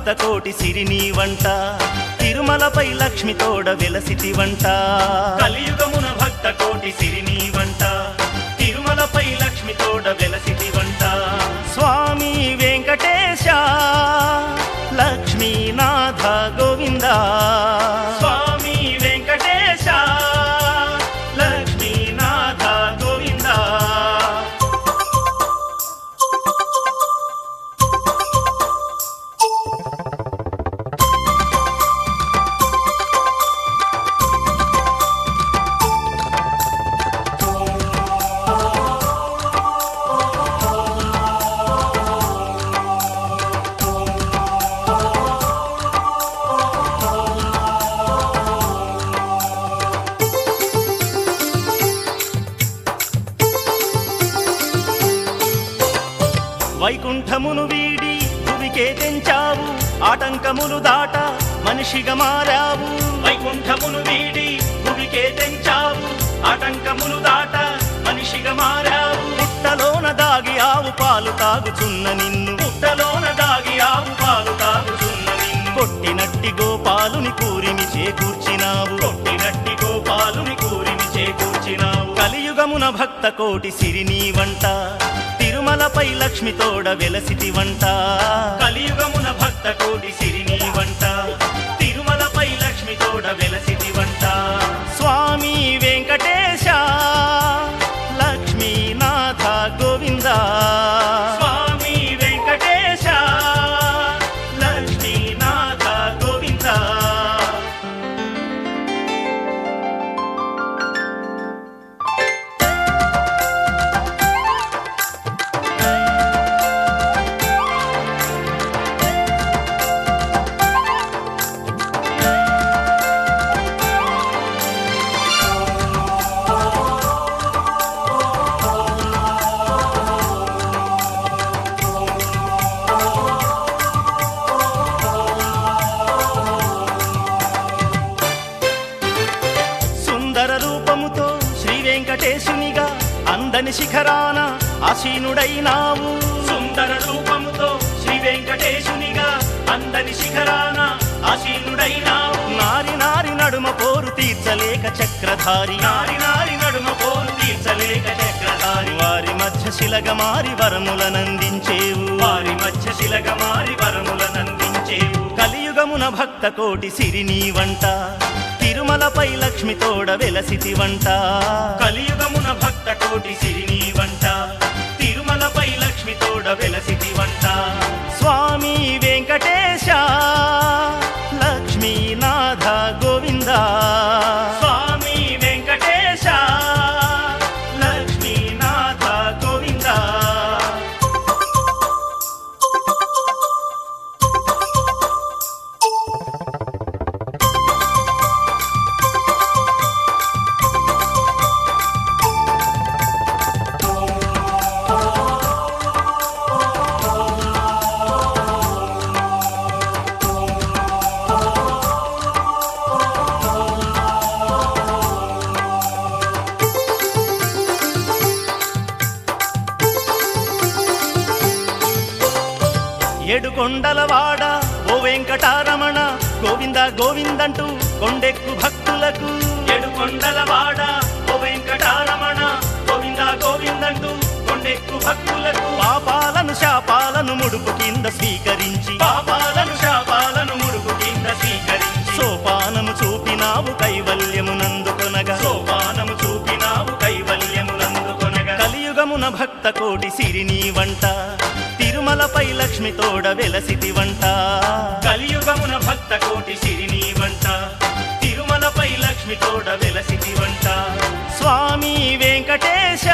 భక్త కోటి సిరిని వంట తిరుమలపై లక్ష్మి తోడ వెలసితి వంట కలియుగమున భక్త కోటి సిరిని వంట తిరుమలపై లక్ష్మి తోడ వెలసితి వంట స్వామి వెంకటేశ లక్ష్మీనాథ గోవింద స్వామి వెంకటేశ లక్ష్మీనాథ గోవింద వైకుంఠమును వీడి భువికే తెంచావు ఆటంకములు దాట మనిషిగా మారావు వైకుంఠమును వీడి భువికే తెంచావు ఆటంకములు దాట మనిషిగా మారావు పుట్టలోన దాగి ఆవు పాలు తాగుచున్న నిన్ను పుట్టలోన దాగి ఆవు పాలు తాగుచున్న నిన్ను కొట్టినట్టి గోపాలుని కూరిమి చేకూర్చినావు కొట్టినట్టి గోపాలుని కూరిమి చేకూర్చినావు కలియుగమున భక్త కోటి సిరిని వంట తిరుమలపై లక్ష్మి తోడ వెలసితి వంట కలియుగమున భక్త కోటి సిరిని వంట తిరుమలపై లక్ష్మి తోడ వెలసితి వంట స్వామి వెంకటేశ లక్ష్మీనాథ గోవింద స్వామి వెంకటేశ లక్ష్మీనాథ గోవింద రూపముతో శ్రీ వెంకటేశునిగా అందని శిఖరాన ఆసీనుడైనావు సుందర రూపముతో శ్రీ వెంకటేశునిగా అందని శిఖరాన ఆసీనుడైనావు నారి నారి నడుమ పోరు తీర్చలేక చక్రధారి నారి నారి నడుమ పోరు తీర్చలేక చక్రధారి వారి మధ్య శిలగ మారి వరములనందించేవు వారి మధ్య శిలగ మారి వరములనందించేవు కలియుగమున భక్త కోటి సిరిని వంట తిరుమలపై లక్ష్మి తోడ వెలసితి వంట కలియుగమున భక్త కోటి సిరిని వంట తిరుమలపై లక్ష్మి తోడ వెలసితి వంట స్వామి వెంకటేశ లక్ష్మీనాథ గోవింద స్వామి వెంకటేశ లక్ష్మీనాథ గోవింద ఏడుకొండలవాడ ఓ వెంకటారమణ గోవింద గోవిందంటూ కొండెక్కు భక్తులకు ఏడుకొండలవాడ ఓ వెంకటారమణ గోవింద గోవిందంటూ కొండెక్కు భక్తులకు పాపాలను శాపాలను ముడుపు కింద స్వీకరించి పాపాలను శాపాలను ముడుపు కింద స్వీకరించి సోపానము చూపినావు కైవల్యమునందుకొనగా సోపానము చూపినావు కైవల్యమునందుకొనగా కలియుగమున భక్త కోటి సిరిని వంట తిరుమలపై లక్ష్మి తోడ వెలసితి వంట కలియుగమున భక్త కోటి సిరిని వంట తిరుమలపై లక్ష్మి తోడ వెలసితి వంట స్వామి వెంకటేశ